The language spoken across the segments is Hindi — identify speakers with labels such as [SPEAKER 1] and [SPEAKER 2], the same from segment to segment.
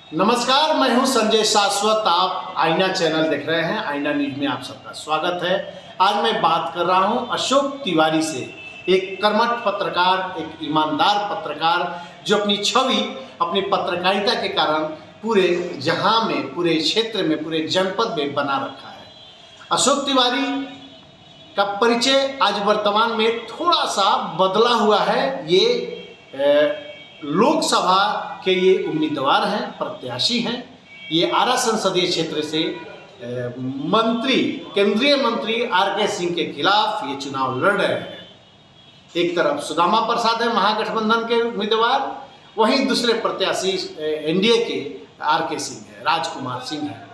[SPEAKER 1] नमस्कार, मैं हूं संजय शाश्वत। आप आईना चैनल देख रहे हैं। आईना न्यूज में आप सबका स्वागत है। आज मैं बात कर रहा हूं अशोक तिवारी से, एक कर्मठ पत्रकार, एक ईमानदार पत्रकार जो अपनी छवि, अपनी पत्रकारिता के कारण पूरे जहां में, पूरे क्षेत्र में, पूरे जनपद में बना रखा है। अशोक तिवारी का परिचय आज वर्तमान में थोड़ा सा बदला हुआ है। ये लोकसभा के ये उम्मीदवार हैं, प्रत्याशी हैं। ये आरा संसदीय क्षेत्र से मंत्री, केंद्रीय मंत्री आर.के. सिंह के खिलाफ ये चुनाव लड़ रहे हैं। एक तरफ सुदामा प्रसाद है महागठबंधन के उम्मीदवार, वहीं दूसरे प्रत्याशी एनडीए के आर.के. सिंह है, राजकुमार सिंह है।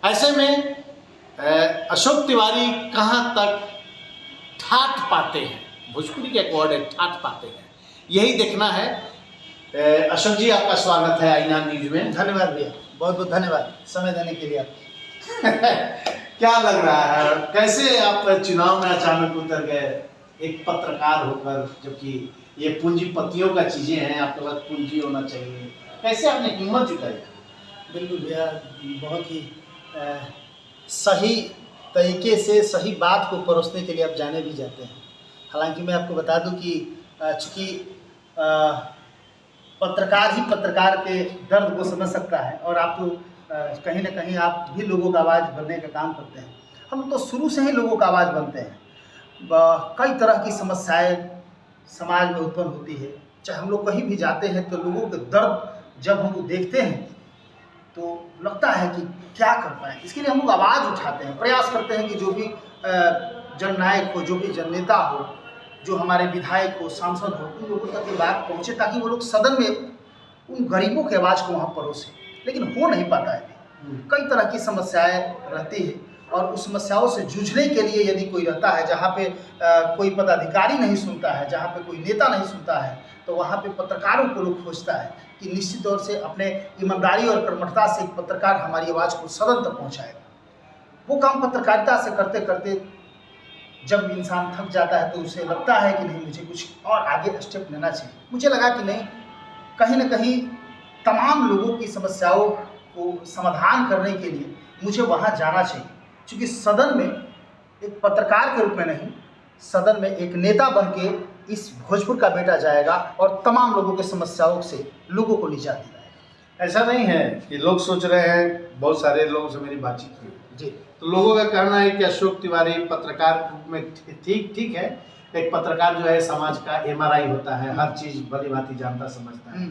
[SPEAKER 1] ऐसे में अशोक तिवारी कहाँ तक ठाठ पाते हैं, भोजपुरी का एक वर्ड है ठाठ पाते हैं, यही देखना है। अशोक जी, आपका स्वागत है आईना न्यूज में।
[SPEAKER 2] धन्यवाद भैया, बहुत बहुत धन्यवाद समय देने के लिए आप।
[SPEAKER 1] क्या लग रहा है, कैसे आप चुनाव में अचानक उतर गए एक पत्रकार होकर, जबकि ये पूंजीपतियों का चीजें हैं, आपके पास पूंजी होना चाहिए, कैसे आपने हिम्मत जुटाई?
[SPEAKER 2] बिल्कुल भैया, बहुत ही सही तरीके से सही बात को परोसने के लिए आप जाने भी जाते हैं। हालांकि मैं आपको बता दूं कि चूँकि पत्रकार ही पत्रकार के दर्द को समझ सकता है, और आप तो कहीं ना कहीं आप भी लोगों का आवाज़ बनने का काम करते हैं। हम तो शुरू से ही लोगों का आवाज़ बनते हैं। कई तरह की समस्याएं समाज में उत्पन्न होती है। चाहे हम लोग कहीं भी जाते हैं तो लोगों के दर्द जब हम लोग देखते हैं तो लगता है कि क्या कर पाएँ। इसके लिए हम लोग आवाज़ उठाते हैं, प्रयास करते हैं कि जो भी जननायक हो, जो भी जननेता हो, जो हमारे विधायक हो, सांसद हो, उन लोगों तक ये बात पहुँचे ताकि वो लोग सदन में उन गरीबों के आवाज़ को वहाँ परोसें। लेकिन हो नहीं पाता है। कई तरह की समस्याएं रहती है, और उस समस्याओं से जूझने के लिए यदि कोई रहता है, जहाँ पे कोई पदाधिकारी नहीं सुनता है, जहाँ पे कोई नेता नहीं सुनता है, तो वहाँ पे पत्रकारों को लोग खोजता है कि निश्चित तौर से अपने ईमानदारी और कर्मठता से एक पत्रकार हमारी आवाज़ को सदन तक पहुँचाएगा। वो काम पत्रकारिता से करते करते जब इंसान थक जाता है तो उसे लगता है कि नहीं, मुझे कुछ और आगे स्टेप लेना चाहिए। मुझे लगा कि नहीं, कहीं ना कहीं तमाम लोगों की समस्याओं को समाधान करने के लिए मुझे वहाँ जाना चाहिए। क्योंकि सदन में एक पत्रकार के रूप में नहीं, सदन में एक नेता बन के इस भोजपुर का बेटा जाएगा और तमाम लोगों की समस्याओं से लोगों को निजात दिलाएगा।
[SPEAKER 1] ऐसा नहीं है कि लोग सोच रहे हैं, बहुत सारे लोगों से मेरी बातचीत हुई
[SPEAKER 2] जी,
[SPEAKER 1] तो लोगों का कहना है कि अशोक तिवारी पत्रकार में ठीक है, एक पत्रकार जो है समाज का एमआरआई होता है, हर चीज भली भांति जानता समझता है।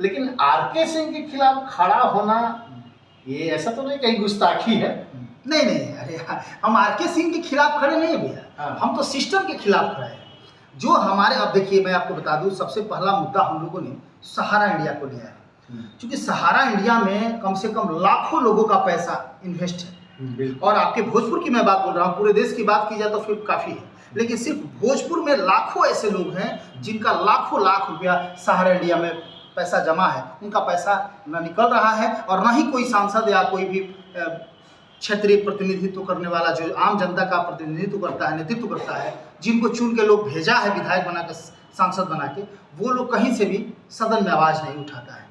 [SPEAKER 1] लेकिन आर.के. सिंह के खिलाफ खड़ा होना, ये ऐसा तो नहीं कहीं गुस्ताखी है?
[SPEAKER 2] नहीं नहीं, अरे हम आर.के. सिंह के खिलाफ खड़े नहीं है भैया। हम तो सिस्टम के खिलाफ खड़े हैं। जो हमारे, अब देखिए मैं आपको बता दूं, सबसे पहला मुद्दा हम लोगों ने सहारा इंडिया को लिया है। क्योंकि सहारा इंडिया में कम से कम लाखों लोगों का पैसा इन्वेस्ट है। और आपके भोजपुर की मैं बात बोल रहा हूँ, पूरे देश की बात की जाए तो फिर काफ़ी है, लेकिन सिर्फ भोजपुर में लाखों ऐसे लोग हैं जिनका लाखों लाख रुपया सहारा इंडिया में पैसा जमा है। उनका पैसा न निकल रहा है, और न ही कोई सांसद या कोई भी क्षेत्रीय प्रतिनिधित्व करने वाला, जो आम जनता का प्रतिनिधित्व करता है, नेतृत्व करता है, जिनको चुन के लोग भेजा है विधायक बना के, सांसद बना के, वो लोग कहीं से भी सदन में आवाज़ नहीं उठाता है।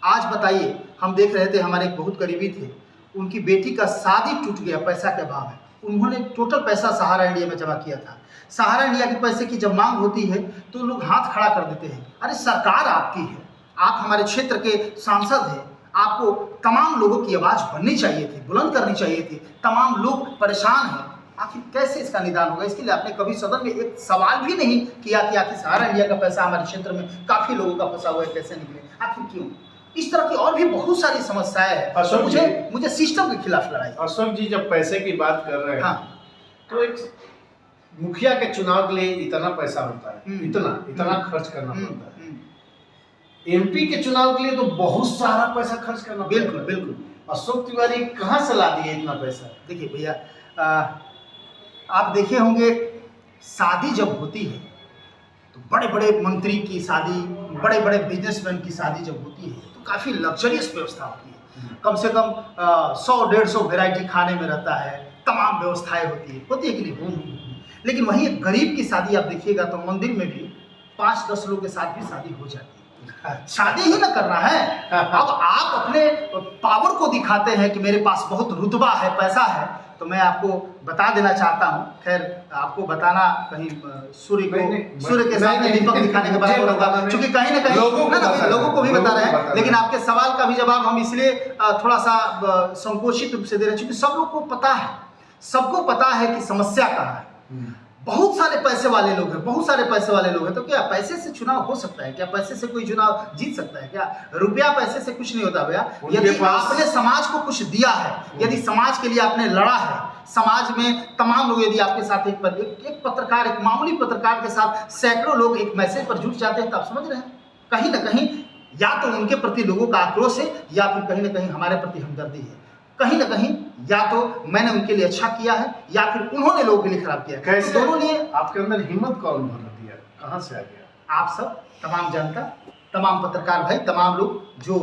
[SPEAKER 2] आज बताइए, हम देख रहे थे, हमारे एक बहुत करीबी थे, उनकी बेटी का शादी टूट गया पैसा के अभाव में। उन्होंने टोटल पैसा सहारा इंडिया में जमा किया था। सहारा इंडिया के पैसे की जब मांग होती है तो लोग हाथ खड़ा कर देते हैं। अरे सरकार आपकी है, आप हमारे क्षेत्र के सांसद हैं, आपको तमाम लोगों की आवाज़ बननी चाहिए थी, बुलंद करनी चाहिए थी। तमाम लोग परेशान हैं, आखिर कैसे इसका निदान होगा? इसके लिए आपने कभी सदन में एक सवाल भी नहीं किया कि आखिर सहारा इंडिया का पैसा हमारे क्षेत्र में काफ़ी लोगों का फंसा हुआ है, कैसे निकले, आखिर क्यों? इस तरह की और भी बहुत सारी समस्याएं हैं। मुझे सिस्टम के खिलाफ लड़ाई।
[SPEAKER 1] अशोक जी, जब पैसे की बात कर रहे हैं,
[SPEAKER 2] हाँ,
[SPEAKER 1] तो एक मुखिया के चुनाव के लिए इतना पैसा होता है, इतना खर्च करना पड़ता है। एमपी के चुनाव के लिए तो बहुत सारा पैसा खर्च करना पड़ता है।
[SPEAKER 2] बिल्कुल बिल्कुल।
[SPEAKER 1] अशोक तिवारी कहाँ से ला दिए इतना पैसा?
[SPEAKER 2] देखिए भैया, आप देखे होंगे, शादी जब होती है तो बड़े बड़े मंत्री की शादी, बड़े बड़े बिजनेसमैन की शादी जब होती है तो काफ़ी लग्जरियस व्यवस्था होती है। कम से कम 100-150 वैरायटी खाने में रहता है, तमाम व्यवस्थाएं होती है कि नहीं? लेकिन वहीं एक गरीब की शादी आप देखिएगा तो मंदिर में भी 5-10 लोग के साथ भी शादी हो जाती है। शादी ही ना करना है। अब आप अपने पावर को दिखाते हैं कि मेरे पास बहुत रुतबा है, पैसा है, तो मैं आपको बता देना चाहता हूँ। खैर आपको बताना कहीं सूर्य के सामने दीपक दिखाने के बराबर होगा, क्योंकि कहीं ना कहीं लोगों को भी बता रहे हैं। लेकिन आपके सवाल का भी जवाब हम इसलिए थोड़ा सा संकोचित रूप से दे रहे हैं, क्योंकि सब लोग को पता है, सबको पता है कि समस्या कहाँ है। बहुत सारे पैसे वाले लोग हैं, बहुत सारे पैसे वाले लोग हैं, तो क्या पैसे से चुनाव हो सकता है? क्या पैसे से कोई चुनाव जीत सकता है? क्या रुपया पैसे से कुछ नहीं होता भैया। यदि आपने समाज को कुछ दिया है, यदि समाज के लिए आपने लड़ा है, समाज में तमाम लोग, यदि आपके साथ एक पत्रकार, एक मामूली पत्रकार के साथ सैकड़ों लोग एक मैसेज पर जुट जाते हैं, तो आप समझ रहे हैं कहीं ना कहीं या तो उनके प्रति लोगों का आक्रोश है, या फिर कहीं ना कहीं हमारे प्रति हमदर्दी है। कहीं ना कहीं या तो मैंने उनके लिए अच्छा किया है, या फिर उन्होंने लोगों के लिए खराब किया है।
[SPEAKER 1] कैसे
[SPEAKER 2] तो दोनों लिए
[SPEAKER 1] आपके अंदर हिम्मत कौन भर दिया, कहाँ से आ गया?
[SPEAKER 2] आप सब, तमाम जनता, तमाम पत्रकार भाई, तमाम लोग जो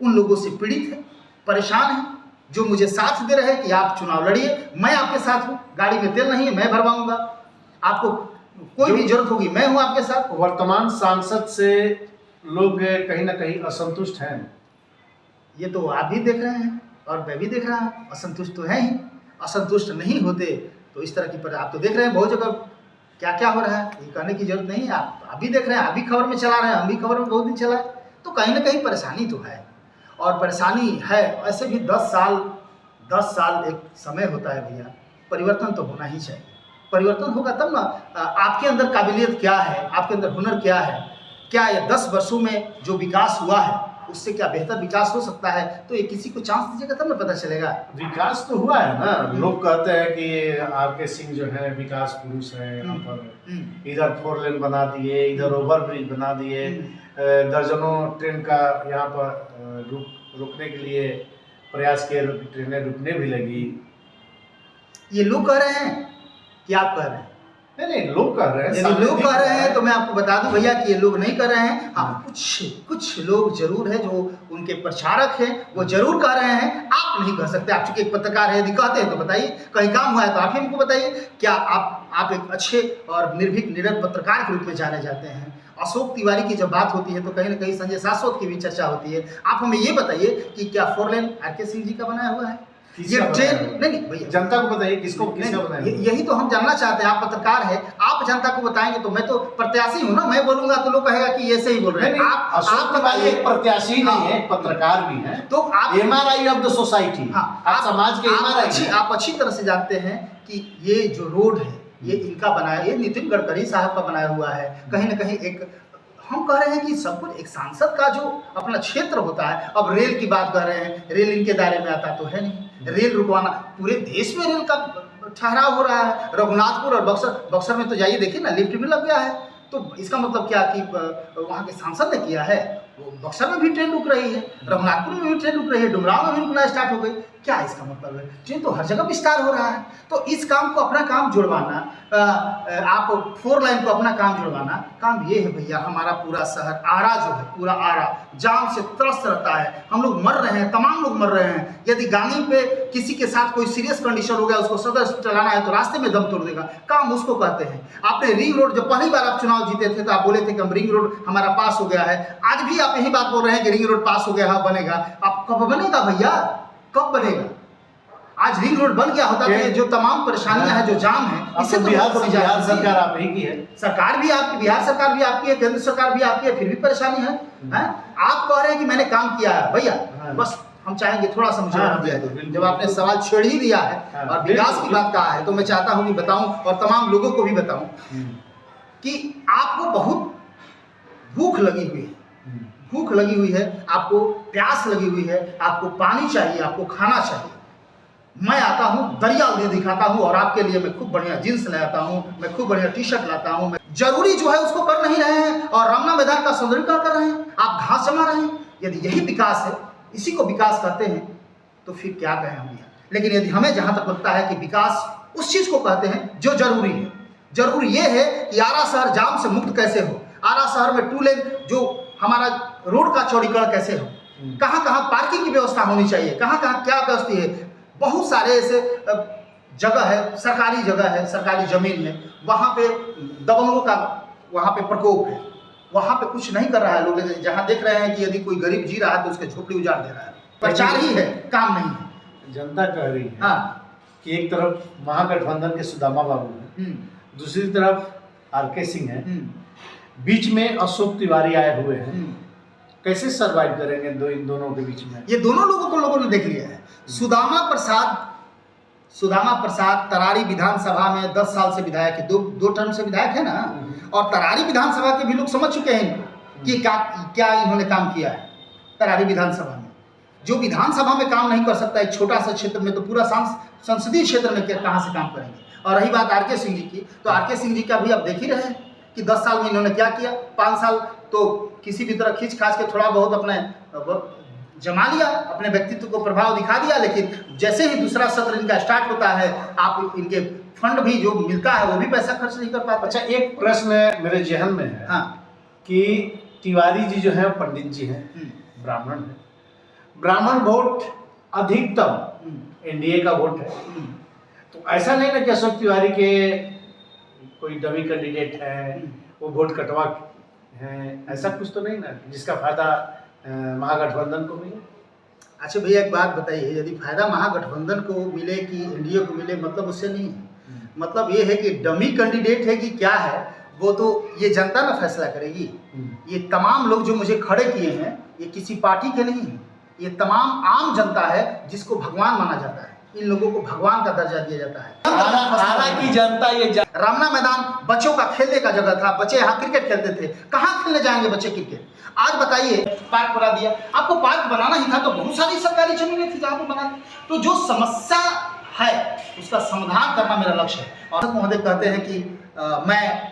[SPEAKER 2] उन लोगों से पीड़ित है, परेशान है, जो मुझे साथ दे रहे हैं कि आप चुनाव लड़िए, मैं आपके साथ हूँ, गाड़ी में तेल नहीं है मैं भरवाऊंगा, आपको कोई भी जरूरत होगी मैं हूँ आपके साथ।
[SPEAKER 1] वर्तमान सांसद से लोग कहीं ना कहीं असंतुष्ट हैं।
[SPEAKER 2] ये तो आप भी देख रहे हैं और मैं भी देख रहा हूँ, असंतुष्ट तो है ही। असंतुष्ट नहीं होते तो इस तरह की पर आप तो देख रहे हैं बहुत जगह क्या क्या हो रहा है, ये कहने की जरूरत नहीं है। आप भी देख रहे हैं, आप भी खबर में चला रहे हैं, हम भी खबर में बहुत दिन चला है, तो कहीं ना कहीं परेशानी तो है। और परेशानी है, ऐसे भी 10 साल एक समय होता है भैया, परिवर्तन तो होना ही चाहिए। परिवर्तन होगा तब ना, आपके अंदर काबिलियत क्या है, आपके अंदर हुनर क्या है, क्या ये 10 वर्षों में जो विकास हुआ है उससे क्या बेहतर विकास हो सकता है, तो ये किसी को चांस दीजिएगा तब ना पता चलेगा।
[SPEAKER 1] विकास तो हुआ है ना, लोग कहते हैं कि आरके सिंह जो है विकास पुरुष है, यहाँ पर इधर 4 लेन बना दिए, इधर ओवर ब्रिज बना दिए, दर्जनों ट्रेन का यहाँ पर रुकने के लिए प्रयास किए, ट्रेनें रुकने भी लगी।
[SPEAKER 2] ये लोग कह रहे हैं कि आप कह रहे हैं?
[SPEAKER 1] नहीं, लोग कह रहे हैं।
[SPEAKER 2] यदि लोग कह रहे हैं तो मैं आपको बता दूं भैया कि ये लोग नहीं कर रहे हैं। हाँ, कुछ लोग जरूर है जो उनके प्रचारक हैं, वो जरूर कह रहे हैं। आप नहीं कह सकते, आप चूंकि एक पत्रकार है, यदि कहते हैं तो बताइए, कहीं काम हुआ है तो आप ही हमको बताइए। क्या आप एक अच्छे और निर्भीक निडर पत्रकार के रूप में जाने जाते हैं। अशोक तिवारी की जब बात होती है तो कहीं ना कहीं संजय शाश्वत की भी चर्चा होती है। आप हमें ये बताइए कि क्या 4 लेन आरके सिंह जी का बनाया हुआ है? ये ट्रेन नहीं भैया,
[SPEAKER 1] जनता को बताइए किसका बनाया।
[SPEAKER 2] यही तो हम जानना चाहते हैं। आप पत्रकार है, आप जनता को बताएंगे तो मैं तो प्रत्याशी हूँ ना, मैं बोलूंगा तो लोग कहेगा कि ऐसे ही बोल रहे हैं। आप बताइए,
[SPEAKER 1] प्रत्याशी नहीं है, पत्रकार भी हैं,
[SPEAKER 2] तो आप
[SPEAKER 1] एमआरआई ऑफ द सोसाइटी।
[SPEAKER 2] हाँ,
[SPEAKER 1] आप समाज के एमआरआई।
[SPEAKER 2] आप अच्छी तरह से जानते हैं कि ये जो रोड है ये इनका बनाया, ये नितिन गडकरी साहब का बनाया हुआ है। कहीं ना कहीं एक हम कह रहे हैं कि सब कुछ एक सांसद का जो अपना क्षेत्र होता है। अब रेल की बात कर रहे हैं, रेल इनके दायरे में आता तो है नहीं। रेल रुकवाना, पूरे देश में रेल का ठहराव हो रहा है। रघुनाथपुर और बक्सर में तो जाइए देखिए ना, लिफ्ट भी लग गया है। तो इसका मतलब क्या कि वहाँ के सांसद ने किया है? वो बक्सर में भी ट्रेन रुक रही है, रघुनाथपुर में भी ट्रेन रुक रही है, डुमराव में भी रुकना स्टार्ट हो गई। क्या इसका मतलब है? ट्रेन तो हर जगह विस्तार हो रहा है। तो इस काम को अपना काम जुड़वाना, आप 4 लाइन को अपना काम जुड़वाना, काम ये है भैया। हमारा पूरा शहर आरा जो है, पूरा आरा जाम से त्रस्त रहता है। हम लोग मर रहे हैं, तमाम लोग मर रहे हैं। यदि गाड़ी पे किसी के साथ कोई सीरियस कंडीशन हो गया, उसको सदर हॉस्पिटल आना है तो रास्ते में दम तोड़ देगा, काम उसको कहते हैं। आपने रिंग रोड, जब पहली बार आप चुनाव जीते थे तो आप बोले थे कि हम रिंग रोड हमारा पास हो गया है। आज भी आप यही बात बोल रहे हैं कि रिंग रोड पास हो गया है, बनेगा। आप कब बनेगा भैया, कब बनेगा? आज रिंग रोड बन गया होता तो ये जो तमाम परेशानियां हैं, जो जाम है, इससे
[SPEAKER 1] बिहार सरकार आप ही की है,
[SPEAKER 2] सरकार भी आपकी, बिहार सरकार भी आपकी है, केंद्र सरकार भी आपकी है, फिर भी परेशानी है। आप कह रहे हैं कि मैंने काम किया है भैया, बस हम चाहेंगे थोड़ा सा मुझे वक्त दिया दो। जब आपने सवाल छेड़ ही दिया है और विकास की बात कहा है, तो मैं चाहता हूँ कि बताऊं और तमाम लोगों को भी बताऊं कि आपको बहुत भूख लगी हुई है, भूख लगी हुई है, आपको प्यास लगी हुई है, आपको पानी चाहिए, आपको खाना चाहिए। मैं आता हूँ, दरिया उन्हें दिखाता हूँ और आपके लिए मैं खूब बढ़िया जींस लाता हूँ, मैं खूब बढ़िया टी-शर्ट लाता हूँ। मैं जरूरी जो है उसको कर नहीं रहे हैं और रमना मैदान का सौंदर्यीकरण कर रहे हैं, आप घास जमा रहे हैं। यदि यही विकास है, इसी को विकास कहते हैं, तो फिर क्या कहें हम यहाँ। लेकिन यदि हमें जहाँ तक लगता है कि विकास उस चीज़ को कहते हैं जो जरूरी है। जरूरी ये है कि आरा शहर जाम से मुक्त कैसे हो, आरा शहर में 2 लेन जो हमारा रोड का चौड़ीकरण कैसे हो, कहाँ कहाँ पार्किंग की व्यवस्था होनी चाहिए, कहाँ कहाँ क्या व्यवस्था है। बहुत सारे ऐसे जगह है, सरकारी जगह है, सरकारी जमीन है, वहाँ पे दबंगों का वहाँ पे प्रकोप है। वहाँ पे कुछ नहीं कर रहा है लोग, जहाँ देख रहे हैं कि यदि कोई गरीब जी रहा है तो उसके झोपड़ी उजाड़ दे रहा है। प्रचार ही है, काम नहीं है।
[SPEAKER 1] जनता कह रही है
[SPEAKER 2] हाँ
[SPEAKER 1] कि एक तरफ महागठबंधन के सुदामा बाबू हैं, दूसरी तरफ आरके सिंह हैं, बीच में अशोक तिवारी आए हुए हैं। कैसे सरवाइव करेंगे इन दोनों के बीच में? ये
[SPEAKER 2] दोनों लोगों को लोगों ने देख लिया है। सुदामा प्रसाद तरारी विधानसभा में 10 साल से विधायक है, दो टर्म से विधायक है ना। और तरारी विधानसभा के भी लोग समझ चुके हैं इनको कि क्या इन्होंने काम किया है तरारी विधानसभा में। जो विधानसभा में काम नहीं कर सकता एक छोटा सा क्षेत्र में, तो पूरा संसदीय क्षेत्र में कहाँ से काम करेंगे। और रही बात आरके सिंह जी की, तो आरके सिंह जी का भी अब देख ही रहे हैं कि 10 साल में इन्होंने क्या किया। 5 साल तो किसी भी तरह खींच खाच के थोड़ा बहुत अपने जमा लिया, अपने व्यक्तित्व को प्रभाव दिखा दिया, लेकिन जैसे ही दूसरा सत्र इनका स्टार्ट होता है, आप इनके फंड भी जो मिलता है वो भी पैसा खर्च नहीं कर पाते।
[SPEAKER 1] अच्छा, एक प्रश्न मेरे जहन में है।
[SPEAKER 2] हाँ,
[SPEAKER 1] कि तिवारी जी जो है पंडित जी हैं, ब्राह्मण हैं, ब्राह्मण वोट अधिकतम एनडीए का वोट है। तो ऐसा नहीं ना कि अशोक तिवारी के कोई डमी कैंडिडेट है, वो वोट कटवा है, ऐसा कुछ तो नहीं ना जिसका फायदा महागठबंधन को मिले?
[SPEAKER 2] अच्छा भैया, एक बात बताइए, यदि फायदा महागठबंधन को मिले कि एनडीए को मिले, मतलब उससे नहीं है। मतलब ये है कि डमी कैंडिडेट है कि क्या है, वो तो ये जनता ना फैसला करेगी। ये तमाम लोग जो मुझे खड़े किए हैं, ये किसी पार्टी के नहीं हैं, ये तमाम आम जनता है जिसको भगवान माना जाता है। इन लोगों को भगवान का दर्जा दिया जाता है।
[SPEAKER 1] आरा की जनता ये
[SPEAKER 2] रामना मैदान बच्चों का खेलने का जगह था, बच्चे यहाँ क्रिकेट खेलते थे। कहाँ खेलने जाएंगे बच्चे क्रिकेट? आज बताइए, पार्क बना दिया। आपको पार्क बनाना ही था तो बहुत सारी सरकारी जमीनें थी जहाँ पर बना। तो जो समस्या है उसका समाधान करना मेरा लक्ष्य है। और महोदय कहते हैं कि मैं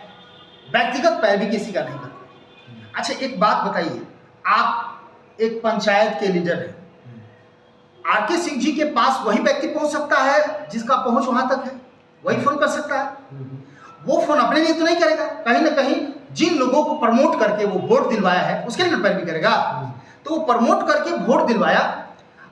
[SPEAKER 2] व्यक्तिगत पैरवी किसी का नहीं करता। अच्छा, एक बात बताइए, आप एक पंचायत के लीडर हैं, आरके सिंह जी के पास वही व्यक्ति पहुंच सकता है जिसका पहुंच वहां तक है, वही फोन कर सकता है। वो फोन अपने लिए तो नहीं करेगा, कहीं ना कहीं जिन लोगों को प्रमोट करके वो वोट दिलवाया है उसके लिए पैरवी करेगा। तो वो प्रमोट करके वोट दिलवाया।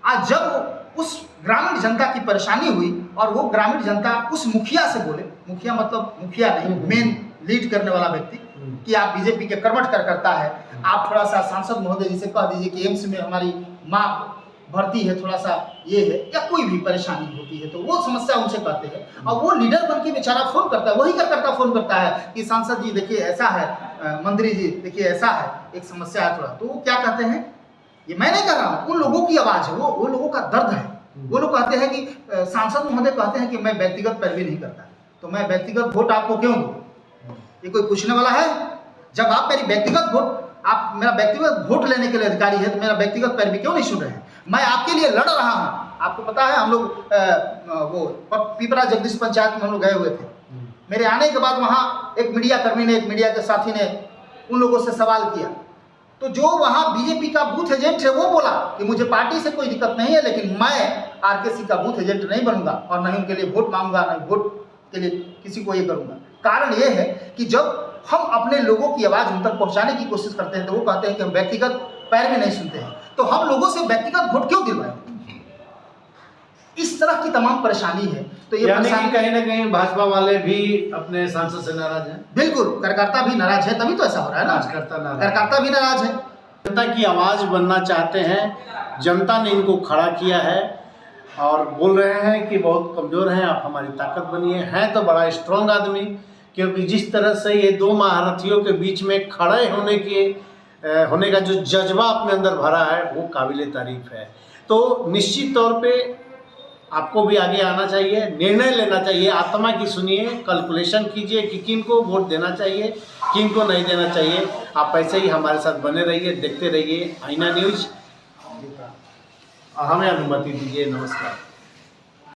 [SPEAKER 2] आज जब उस ग्रामीण जनता की परेशानी हुई और वो ग्रामीण जनता उस मुखिया से बोले, मुखिया मतलब मुखिया नहीं, मेन लीड करने वाला व्यक्ति, कि आप बीजेपी के कर्मठ करता है, आप थोड़ा सा सांसद महोदय जी से कह दीजिए कि एम्स में हमारी माँ भर्ती है, थोड़ा सा ये है, या कोई भी परेशानी होती है तो वो समस्या उनसे कहते हैं। और वो लीडर बन के बेचारा फोन करता है, वही करता फोन करता है कि सांसद जी देखिए ऐसा है, मंत्री जी देखिए ऐसा है, एक समस्या है थोड़ा। तो वो क्या कहते हैं, ये मैं नहीं कर रहा हूँ, उन लोगों की आवाज़ है, वो लोगों का दर्द है। वो लोग कहते हैं कि सांसद महोदय कहते हैं कि मैं व्यक्तिगत पैरवी नहीं करता, तो मैं व्यक्तिगत वोट आपको क्यों दूँ? ये कोई पूछने वाला है? जब आप मेरी व्यक्तिगत वोट, आप मेरा व्यक्तिगत वोट लेने के लिए अधिकारी है, तो मेरा व्यक्तिगत पैरवी क्यों नहीं सुन रहे हैं? मैं आपके लिए लड़ रहा हूँ। आपको पता है, हम लोग वो पिपरा जगदीश पंचायत में हम लोग गए हुए थे। मेरे आने के बाद वहाँ एक मीडिया कर्मी ने, एक मीडिया के साथी ने उन लोगों से सवाल किया, तो जो वहाँ बीजेपी का बूथ एजेंट है वो बोला कि मुझे पार्टी से कोई दिक्कत नहीं है, लेकिन मैं आरके का बूथ एजेंट नहीं बनूंगा और नहीं उनके लिए वोट मांगूंगा, नहीं वोट के लिए किसी को ये करूंगा। कारण ये है कि जब हम अपने लोगों की आवाज़ उन तक पहुँचाने की कोशिश करते हैं तो वो कहते हैं कि हम व्यक्तिगत पैरवी नहीं सुनते हैं, तो हम लोगों से व्यक्तिगत वोट क्यों दिलवाएं? इस तरह की तमाम परेशानी है। तो ये
[SPEAKER 1] परेशानी कहीं ना कहीं भाजपा वाले भी अपने सांसद से नाराज हैं।
[SPEAKER 2] बिल्कुल, कार्यकर्ता भी नाराज है, तभी तो ऐसा हो रहा है ना। कार्यकर्ता भी नाराज है।
[SPEAKER 1] जनता की आवाज़ बनना चाहते हैं, जनता ने इनको खड़ा किया है और बोल रहे हैं कि बहुत कमज़ोर हैं, आप हमारी ताकत बनिए। हैं तो बड़ा स्ट्रांग आदमी, क्योंकि जिस तरह से ये दो महारथियों के बीच में खड़े होने का जो जज्बा अपने अंदर भरा है वो काबिल तारीफ है। तो निश्चित तौर पे आपको भी आगे आना चाहिए, निर्णय लेना चाहिए, आत्मा की सुनिए, कैलकुलेशन कीजिए कि किन को वोट देना चाहिए, किन को नहीं देना चाहिए। आप ऐसे ही हमारे साथ बने रहिए, देखते रहिए आईना न्यूज़। हमें अनुमति दीजिए, नमस्कार।